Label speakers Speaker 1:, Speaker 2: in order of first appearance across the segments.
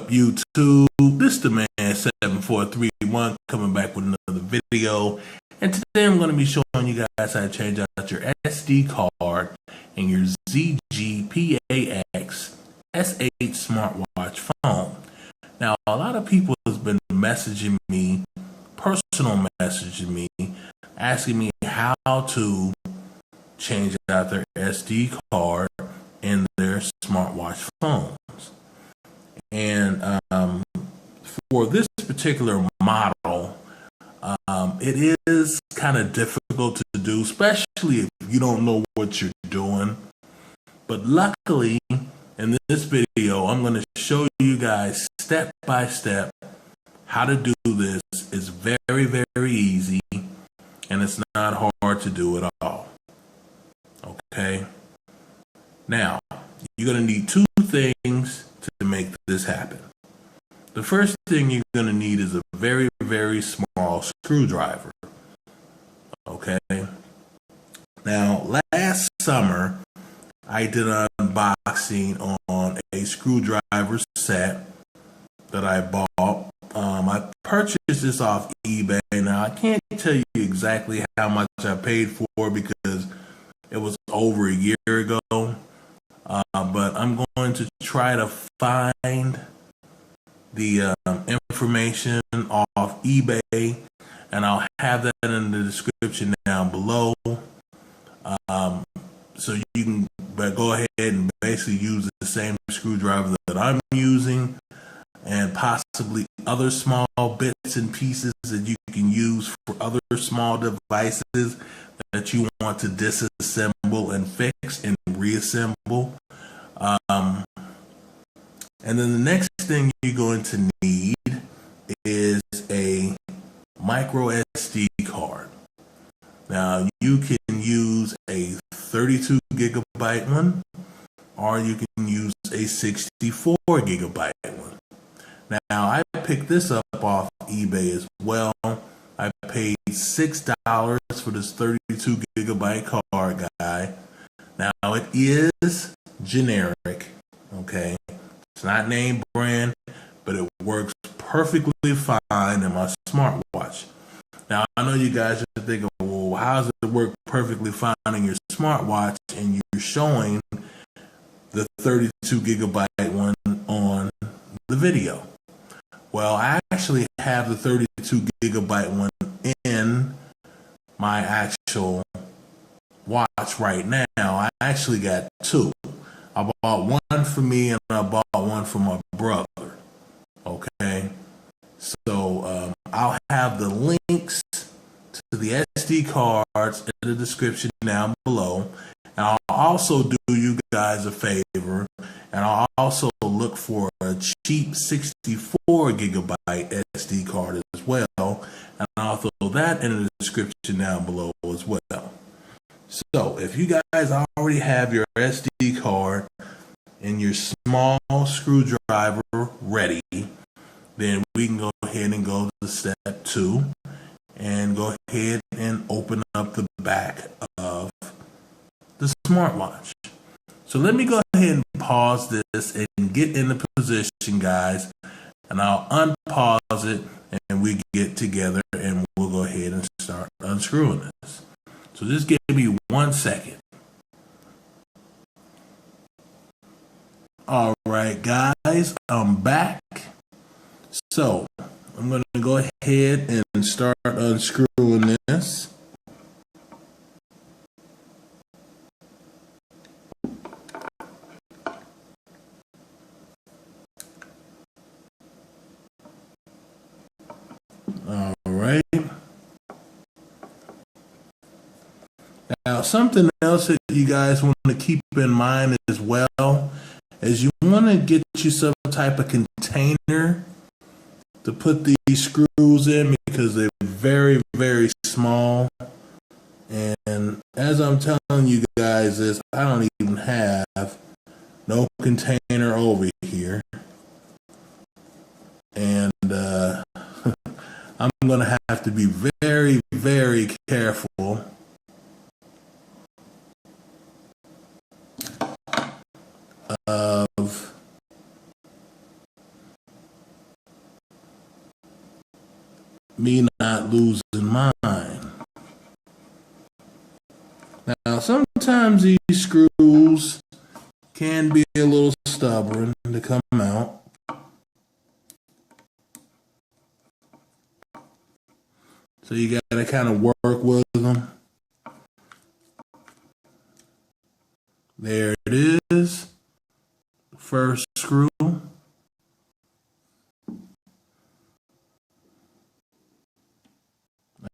Speaker 1: up, YouTube? This is the man 7431 coming back with another video. And today I'm going to be showing you guys how to change out your SD card in your ZGPAX-S8 smartwatch phone. Now, a lot of people has been messaging me, personal messaging me, asking me how to change out their SD card in their smartwatch phones. And for this particular model, it is kind of difficult to do, especially if you don't know what you're doing. But luckily, in this video, I'm going to show you guys step by step how to do this. It's very, very easy, and it's not hard to do at all. Okay? Now, you're going to need two things to make this happen. The first thing you're going to need is a very, very small screwdriver. Okay? Now, last summer, I did an unboxing on a screwdriver set that I bought. I purchased this off eBay. Now, I can't tell you exactly how much I paid for because it was over a year ago. But I'm going to try to find the information off eBay, and I'll have that in the description down below. So you can go ahead and basically use the same screwdriver that I'm using, and possibly other small bits and pieces that you can use for other small devices that you want to disassemble and fix and reassemble. And then the next thing you're going to need is a micro SD card. Now, you can use a 32 gigabyte one, or you can use a 64 gigabyte one. Now, I picked this up off eBay as well. I paid $6 for this 32 gigabyte card, guy. Now, it is generic, okay? It's not name brand, but it works perfectly fine in my smartwatch. Now, I know you guys are thinking, well, how does it work perfectly fine in your smartwatch and you're showing the 32 gigabyte one on the video? Well, I actually have the 32 gigabyte one in my actual watch right now. I actually got two. I bought one for me and I bought one for my brother. Okay, so I'll have the links to the SD cards in the description down below, and I'll also do you guys a favor, and I'll also look for a cheap 64 gigabyte SD card as well, and I'll throw that in the description down below as well. So if you guys already have your SD card and your small screwdriver ready, then we can go ahead and go to step 2 and go ahead and open up the back of the smartwatch. So let me go ahead and pause this and get in the position, guys, and I'll unpause it and we get together and we'll go ahead and start unscrewing this. So just give me 1 second. All right, guys, I'm back. So I'm going to go ahead and start unscrewing this. All right. Now, something else that you guys want to keep in mind as well is you want to get you some type of container to put these screws in because they're very, very small. And as I'm telling you guys this, I don't even have no container over here. And I'm going to have to be very, very careful of me not losing mine. Now, sometimes these screws can be a little stubborn to come out. So you gotta kind of work with them. There it is. First screw.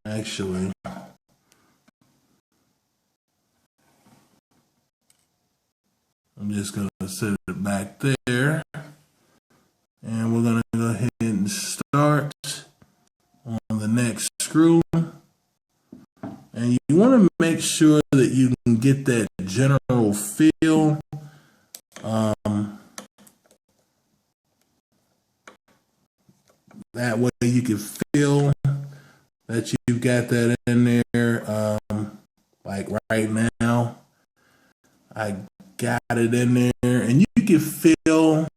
Speaker 1: Actually, I'm just gonna set it back there. And we're gonna go ahead and start on the next screw. And you want to make sure that you can get that general feel. That way you can feel that you've got that in there. Like right now, I got it in there, and you can feel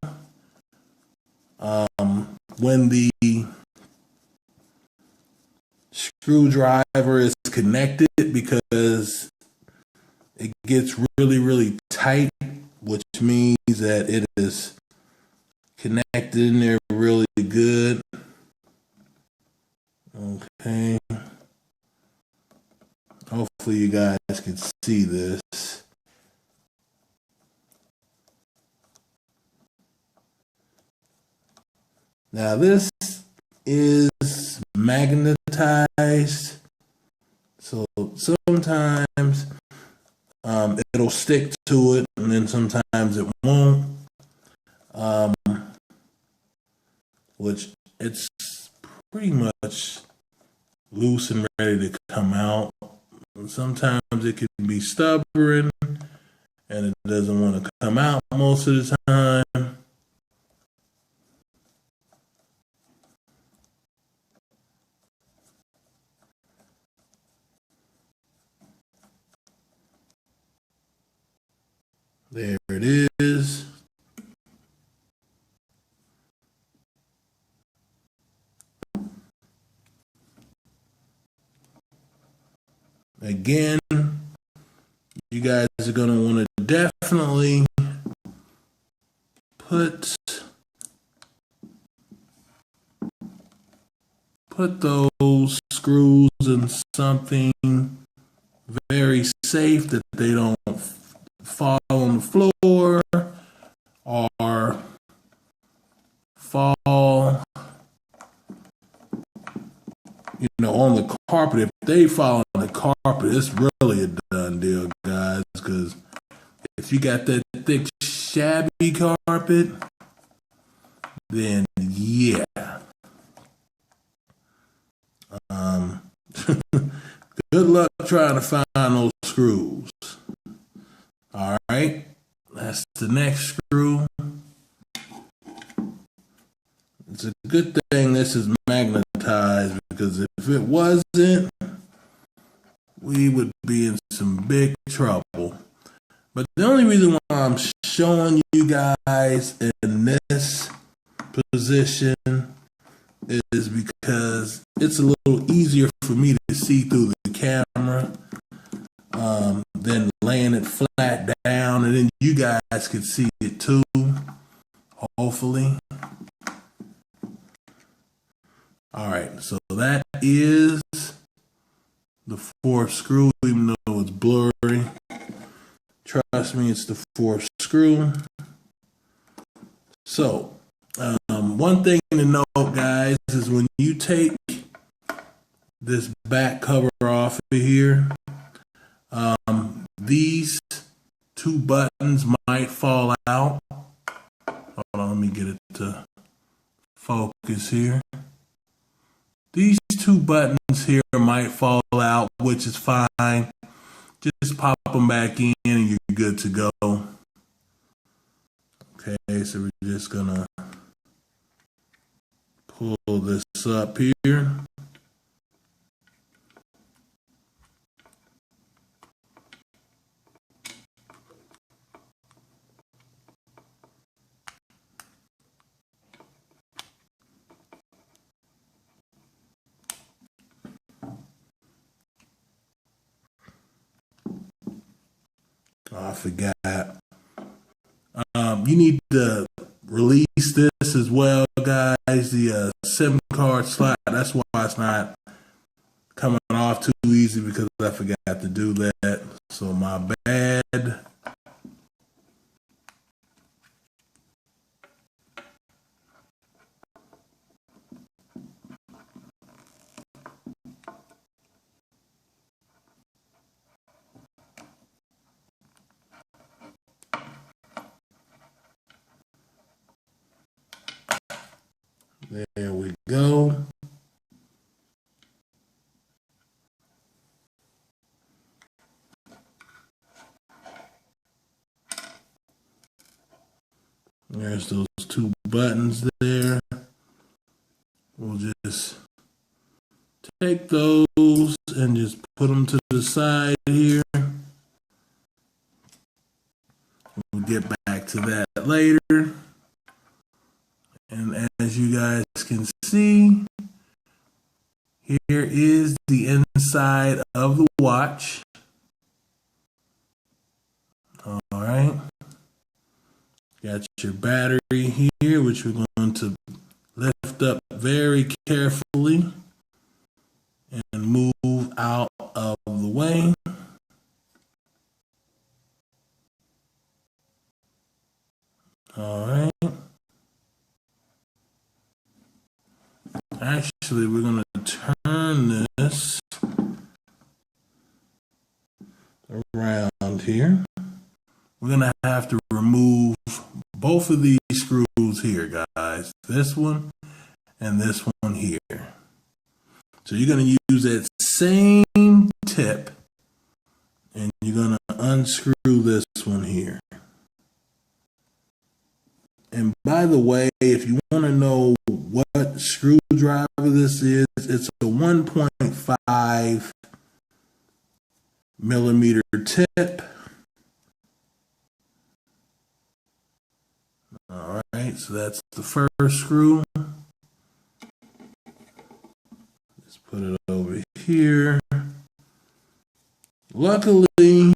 Speaker 1: when the screwdriver is connected, because it gets really, really tight, which means that it is connected in there really good. Okay. Hopefully you guys can see this. Now this is magnetized, so sometimes it'll stick to it, and then sometimes it won't. Which it's pretty much loose and ready to come out. Sometimes it can be stubborn and it doesn't want to come out most of the time. There it is. Again, you guys are going to want to definitely put those screws in something very safe, that they don't fall on the floor or fall, on the carpet. If they fall on the carpet, it's really a done deal, guys, because if you got that thick, shabby carpet, then yeah. Good luck trying to find those screws. All right, that's the next screw. It's a good thing this is magnetized, because if it wasn't, we would be in some big trouble. But the only reason why I'm showing you guys in this position is because it's a little easier for me to see through the camera than laying it flat down, and then you guys can see it too, hopefully. All right, so that is the fourth screw, even though it's blurry. Trust me, it's the fourth screw. So, one thing to note, guys, is when you take this back cover off of here, these two buttons might fall out. Hold on, let me get it to focus here. These two buttons here might fall out, which is fine. Just pop them back in and you're good to go. Okay, so we're just gonna pull this up here. Oh, I forgot. You need to release this as well, guys. The SIM card slot. That's why it's not coming off too easy, because I forgot to do that. So my bad. There we go. There's those two buttons there. We'll just take those and just put them to the side here. We'll get back to that later. And as you guys can see, here is the inside of the watch. All right. Got your battery here, which we're going to lift up very carefully and move out of the way. All right. Actually, we're going to turn this around here. We're going to have to remove both of these screws here, guys. This one and this one here. So you're going to use that same tip and you're going to unscrew this one here. And by the way, if you want to know what screwdriver this is, it's a 1.5 millimeter tip. All right, so that's the first screw. Just put it over here. Luckily,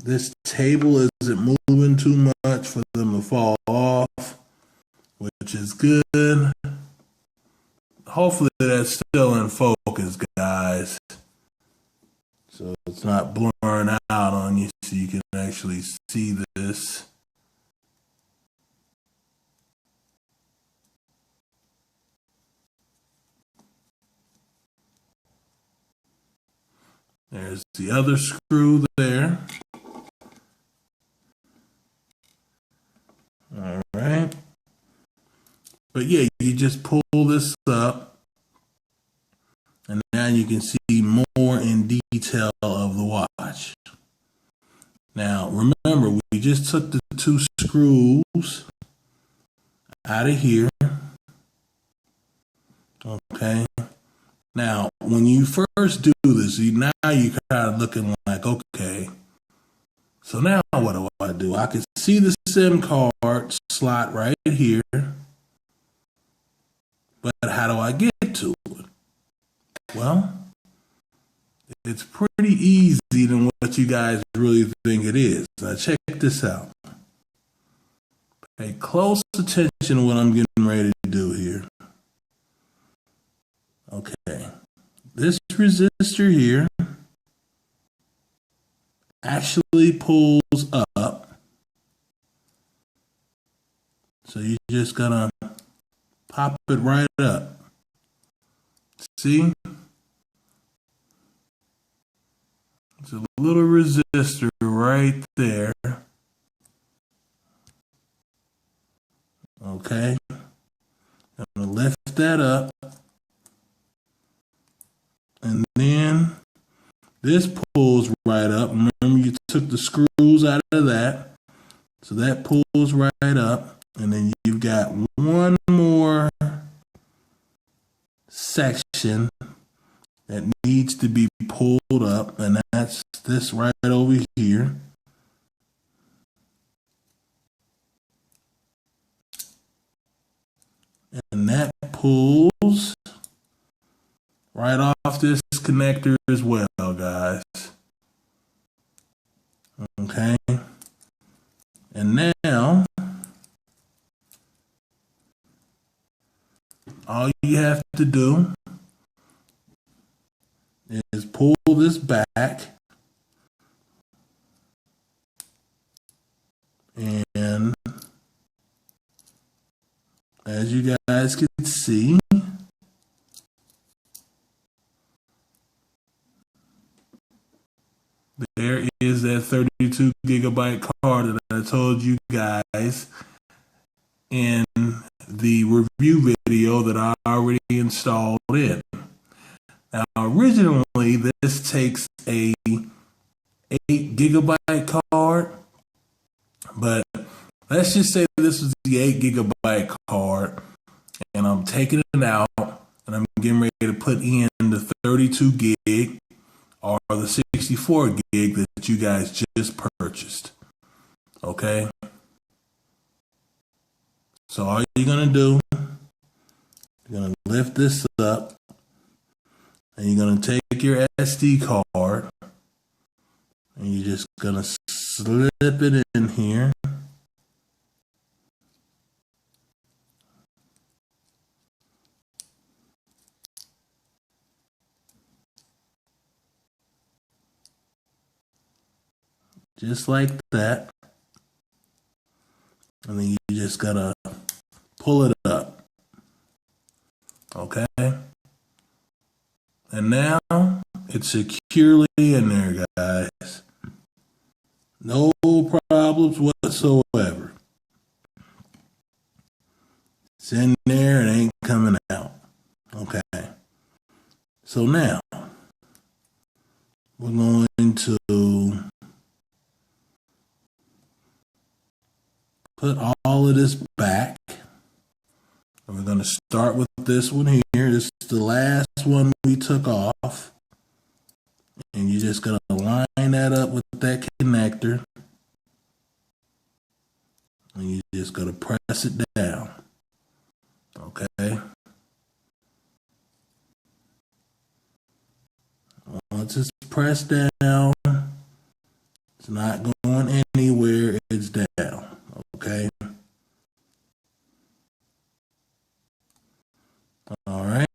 Speaker 1: this table isn't moving too much for them to fall off, which is good. Hopefully that's still in focus, guys. So it's not blurring out on you, so you can actually see this. There's the other screw there. All right. But yeah, you just pull this up, and now you can see more in detail of the watch. Now, remember, we just took the two screws out of here. Okay. Now, when you first do this, now you're kind of looking like, okay, so now what do? I can see the SIM card slot right here, but how do I get to it? Well, it's pretty easy than what you guys really think it is. Now check this out. Pay close attention to what I'm getting ready to do here. Okay, this resistor here actually pulls up. So you just gotta pop it right up. See? It's a little resistor right there. Okay. I'm gonna lift that up. And then this pulls right up. Remember, you took the screws out of that. So that pulls right up. And then you've got one more section that needs to be pulled up. And that's this right over here. And that pulls right off this connector as well, guys. Okay. And now, all you have to do is pull this back, and as you guys can see, there is that 32 gigabyte card that I told you guys in the review video that I already installed in. Now, originally, this takes a 8 gigabyte card, but let's just say this was the 8 gigabyte card, and I'm taking it out, and I'm getting ready to put in the 32 gig or the 64 gig that you guys just purchased. Okay? So all you're going to do, you're going to lift this up, and you're going to take your SD card, and you're just going to slip it in here. Just like that. And then you just got to pull it up. Okay? And now it's securely in there, guys. No problems whatsoever. It's in there and ain't coming out. Okay. So now we're going to put all of this back. And we're going to start with this one here. This is the last one we took off. And you're just going to line that up with that connector. And you're just going to press it down. Okay. Once it's pressed down, it's not going anywhere. It's down. Okay. All right.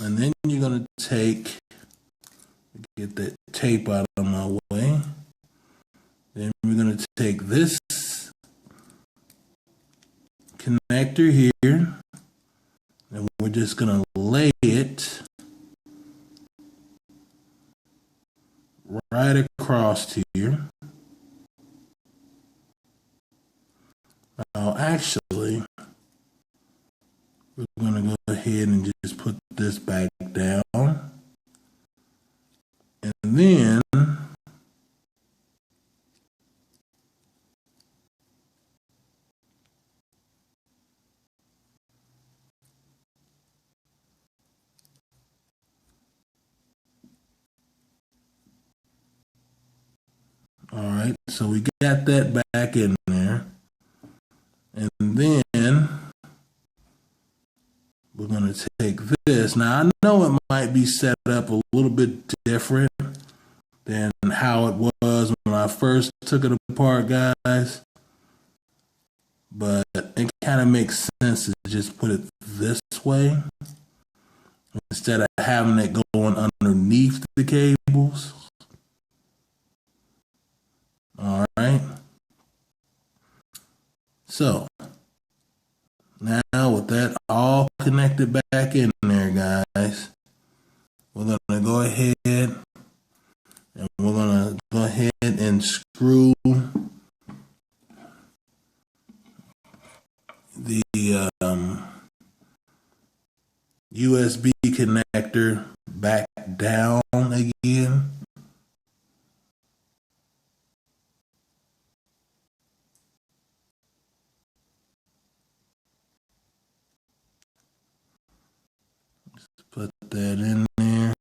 Speaker 1: And then you're going to get that tape out of my way. Then we're going to take this connector here, and we're just going to lay it right across here. Now, actually, we're going to go ahead and just put this back down. And then all right, so we got that back in there. And then we're going to take this. Now, I know it might be set up a little bit different than how it was when I first took it apart, guys. But it kind of makes sense to just put it this way instead of having it going underneath the cables. All right. So now with that all connected back in there, guys, we're going to go ahead and we're going to go ahead and screw the USB connector back down again. Just put that in there.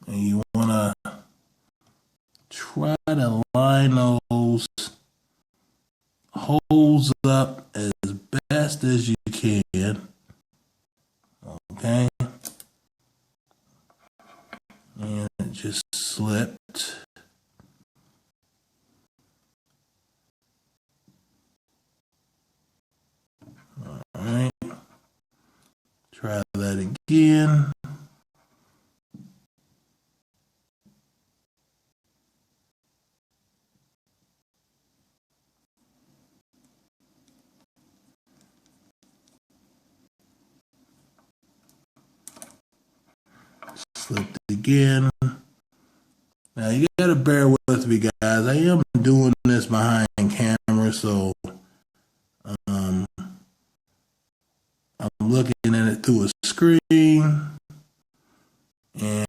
Speaker 1: And you want to try to line those holes up as best as you can. Okay. And it just slipped. All right. Try that again. Slipped again. Now you gotta bear with me, guys. I am doing this behind camera, so I'm looking at it through a screen, and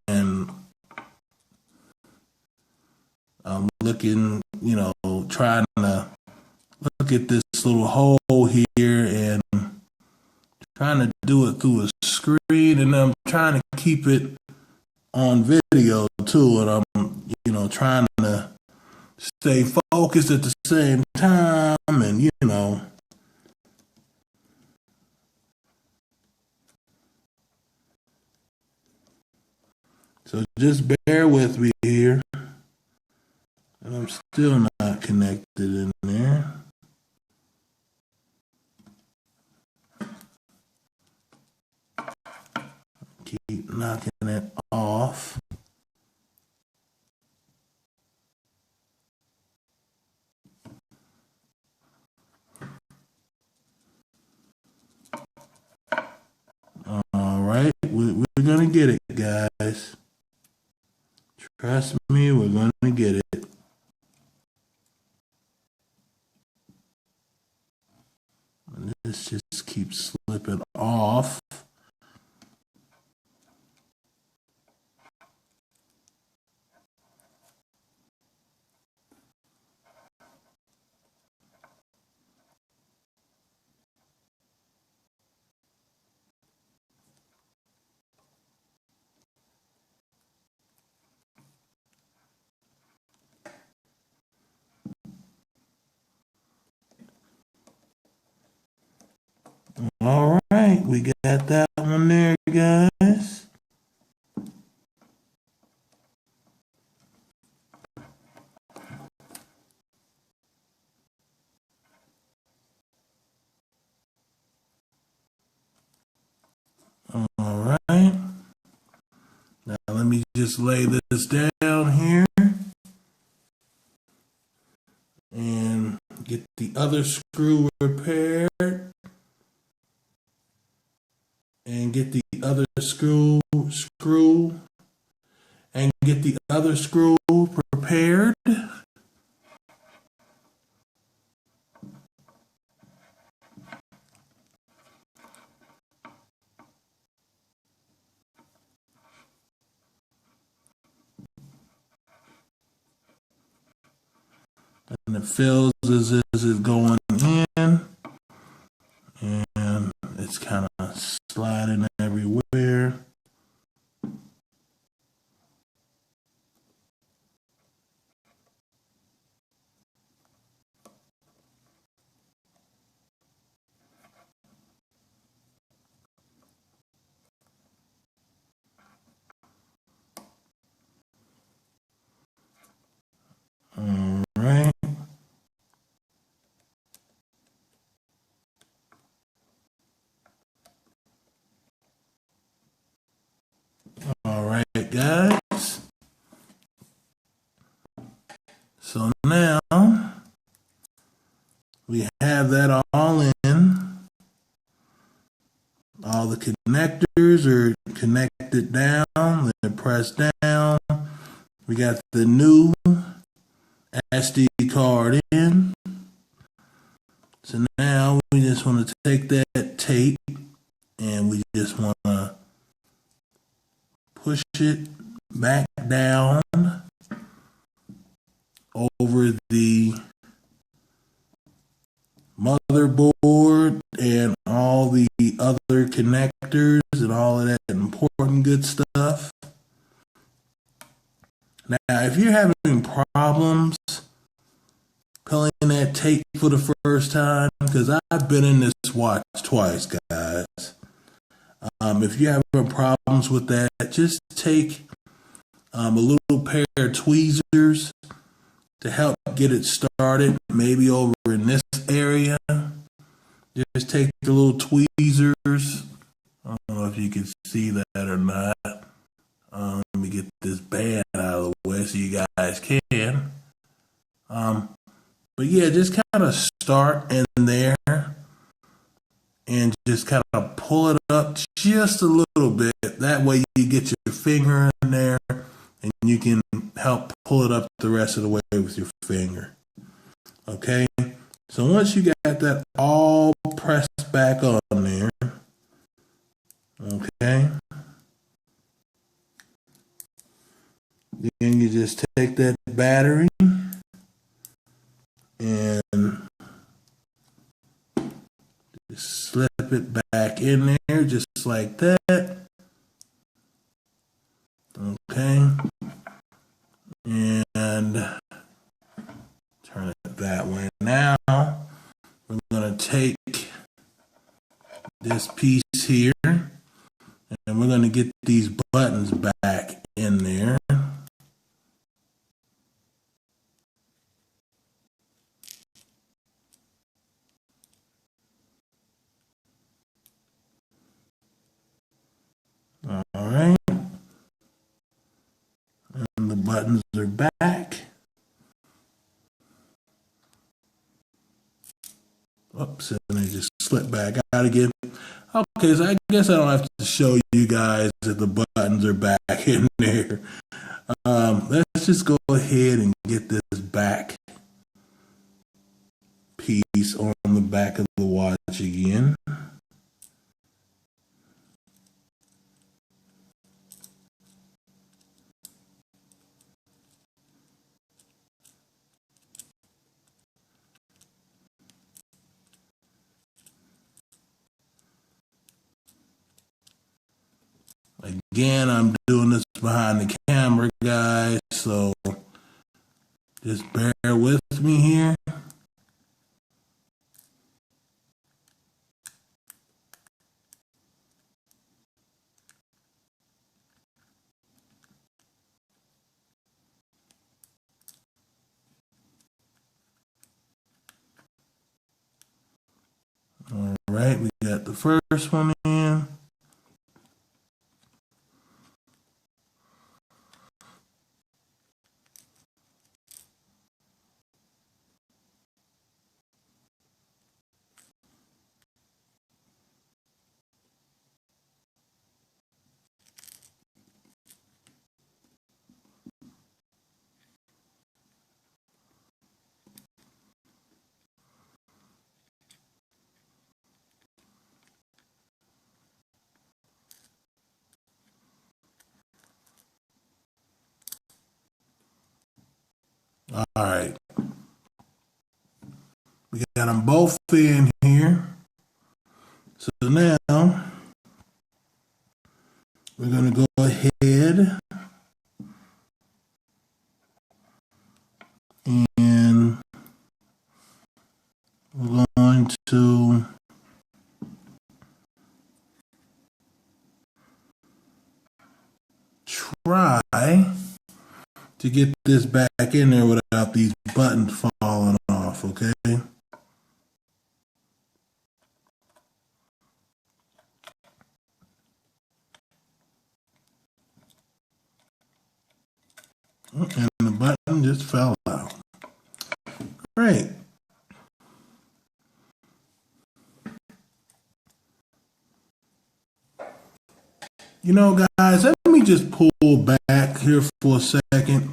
Speaker 1: I'm looking, trying to look at this little hole here and trying to do it through a screen, and I'm trying to keep it on video too, and I'm, trying to stay focused at the same time, and so just bear with me here. And I'm still not connected in there. Keep knocking it off. All right, we're gonna get it, guys. Trust me, we're gonna get it. And this just keeps slipping off. All right, we got that one there, guys. All right. Now let me just lay this down here and get the other screw repaired. And get the other screw and get the other screw prepared. And it feels as if it's going in, and it's kind of sliding everywhere. All right. All right, guys. So now we have that all in. All the connectors are connected down. They're pressed down. We got the new SD card in. So now we just want to take that tape and we just want to push it back down over the motherboard and all the other connectors and all of that important good stuff. Now, if you're having problems pulling that tape for the first time, because I've been in this watch twice, guys. If you're having problems with that, just take a little pair of tweezers to help get it started, maybe over in this area. Just take the little tweezers. I don't know if you can see that or not. Let me get this band out of the way so you guys can. But yeah, just kind of start in there and just kind of pull it up just a little bit. That way you get your finger in there and you can help pull it up the rest of the way with your finger. Okay? So once you got that all pressed back on there, okay, then you just take that battery and just slip it back in there just like that. Okay. And turn it that way. Now we're going to take this piece here and we're going to get these buttons back in there. All right. And the buttons are back. Oops, and they just slip back out again. Okay, so I guess I don't have to show you guys that the buttons are back in there. Let's just go ahead and get this back piece on the back of the watch again. Again, I'm doing this behind the camera, guys, so just bear with me here. All right, we got the first one in. All right. We got them both in here. So now we're going to go ahead and we're going to try to get this back in there without these buttons falling off, okay? And the button just fell out. Great. You know, guys, let me just pull back here for a second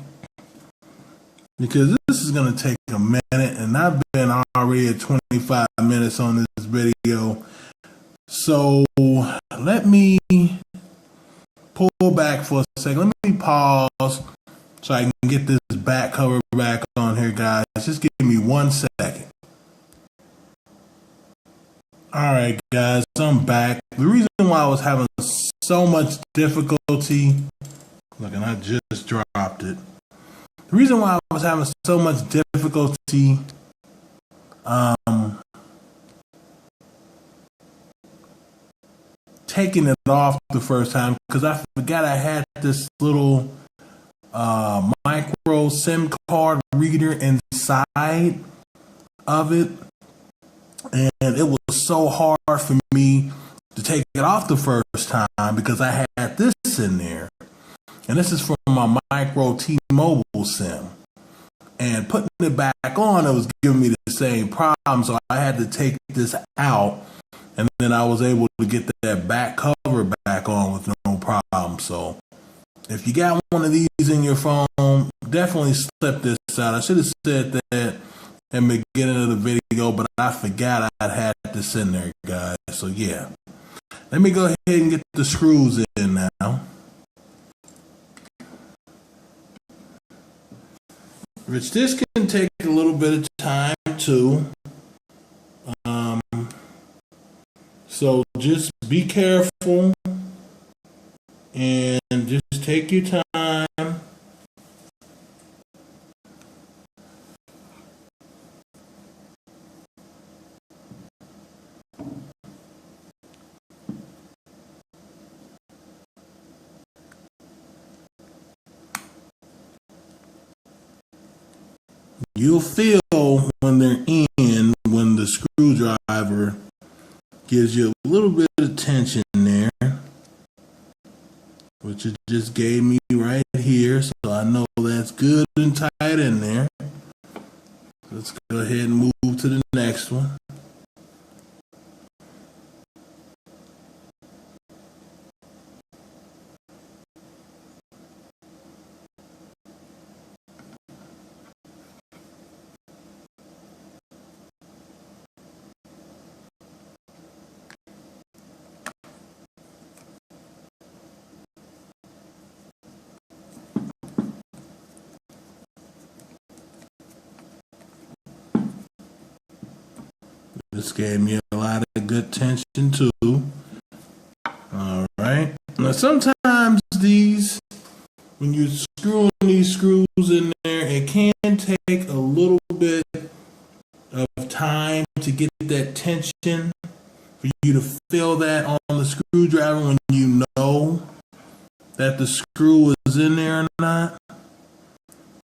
Speaker 1: because this is going to take a minute and I've been already at 25 minutes on this video. So let me pull back for a second. Let me pause so I can get this back cover back on here, guys. Just give me 1 second. All right, guys, I'm back. The reason why I was having so much difficulty, look, and I just dropped it. The reason why I was having so much difficulty taking it off the first time, because I forgot I had this little micro SIM card reader inside of it, and it was so hard for me to take it off the first time because I had this in there, and this is from my micro T-Mobile SIM, and putting it back on, it was giving me the same problem, so I had to take this out, and then I was able to get that back cover back on with no problem. So if you got one of these in your phone, definitely slip this out. I should have said that in the beginning of the video, but I forgot I had this in there, guys. So yeah, let me go ahead and get the screws in now. Which this can take a little bit of time too. So just be careful and just take your time. You'll feel when they're in, when the screwdriver gives you a little bit of tension there, which it just gave me right here, so I know that's good and tight in there. Let's go ahead and move to the next one. This gave me a lot of good tension too. All right. Now sometimes these, when you're screwing these screws in there, it can take a little bit of time to get that tension, for you to feel that on the screwdriver when you know that the screw is in there or not.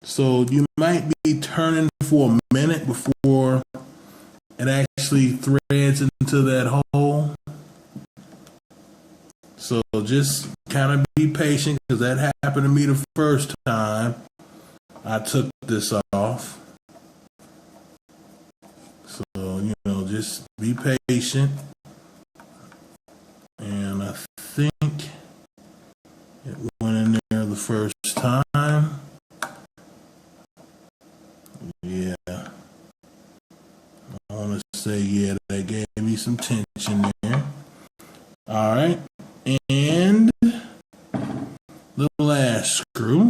Speaker 1: So you might be turning for a minute before it actually threads into that hole. So just kind of be patient, because that happened to me the first time I took this off. So, just be patient. And I think it went in there the first time. Yeah. I want to say, yeah, that gave me some tension there. All right. And the last screw.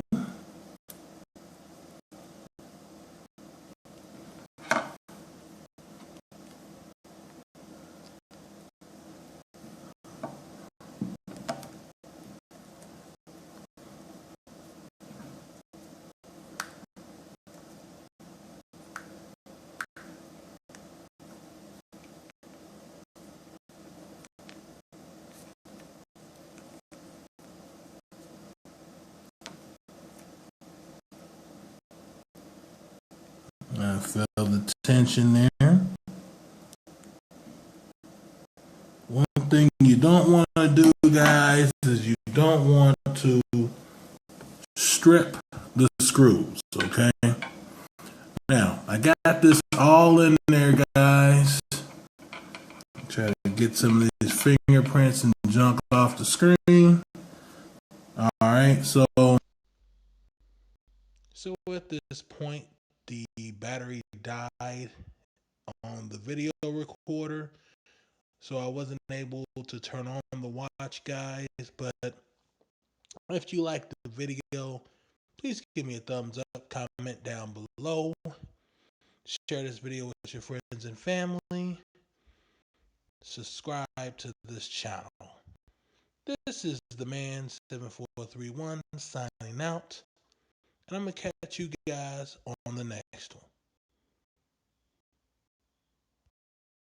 Speaker 1: I felt the tension there. One thing you don't want to do, guys, is you don't want to strip the screws, okay? Now, I got this all in there, guys. Try to get some of these fingerprints and junk off the screen. All right, so at this point, the battery died on the video recorder, so I wasn't able to turn on the watch, guys. But if you liked the video, please give me a thumbs up, comment down below, share this video with your friends and family, subscribe to this channel. This is the man 7431 signing out. and I'm going to catch you guys on the next one.